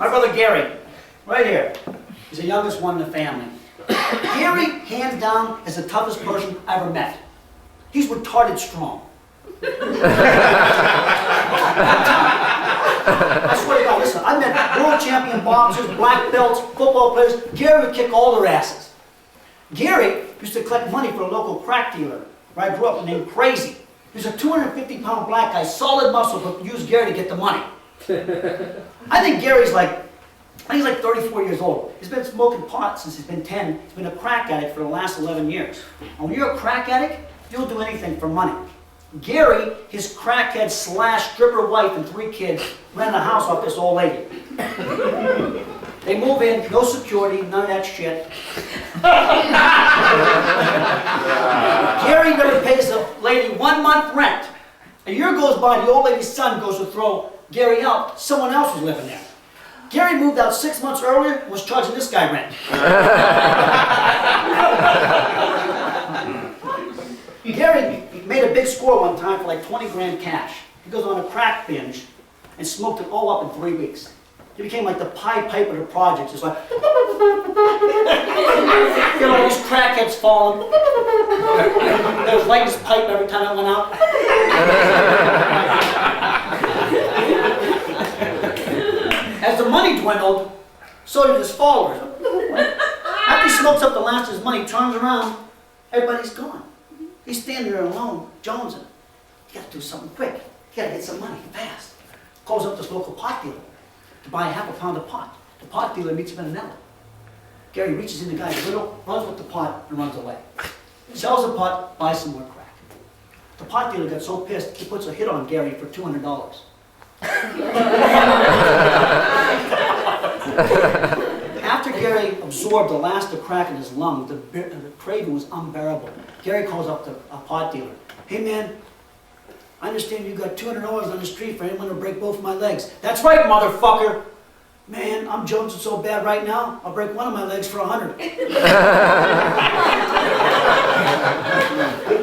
My brother Gary, right here. He's the youngest one in the family. Gary, hands down, is the toughest person I ever met. He's retarded strong. I swear to God, listen, I met world champion boxers, black belts, football players. Gary would kick all their asses. Gary used to collect money for a local crack dealer where I grew up named Crazy. He was a 250-pound black guy, solid muscle, but used Gary to get the money. I think Gary's like 34 years old. He's been smoking pot since he's been 10. He's been a crack addict for the last 11 years. And when you're a crack addict, you'll do anything for money. Gary, his crackhead slash stripper wife and 3 kids, rented a house off this old lady. They move in, no security, none of that shit. Gary never pays the lady 1 month rent. A year goes by, the old lady's son goes to throw Gary out. Someone else was living there. Gary moved out 6 months earlier and was charging this guy rent. Gary made a big score one time for like 20 grand cash. He goes on a crack binge and smoked it all up in 3 weeks. He became like the Pied Piper of the projects. It's like, you know, these crackheads falling. There was lighting his pipe every time I went out. As the money dwindled, so did his followers. After he smokes up the last of his money, turns around, everybody's gone. He's standing there alone, jonesing. You gotta do something quick. You gotta get some money, fast. Calls up this local pot dealer to buy a ½ pound of pot. The pot dealer meets him in an alley. Gary reaches in the guy's window, runs with the pot, and runs away. Sells the pot, buys some more crack. The pot dealer got so pissed, he puts a hit on Gary for $200. After Gary absorbed the last of crack in his lung, the craving was unbearable. Gary calls up a pot dealer. Hey man, I understand you got $200 on the street for anyone to break both my legs. That's right, motherfucker. Man, I'm jonesing so bad right now, I'll break one of my legs for $100.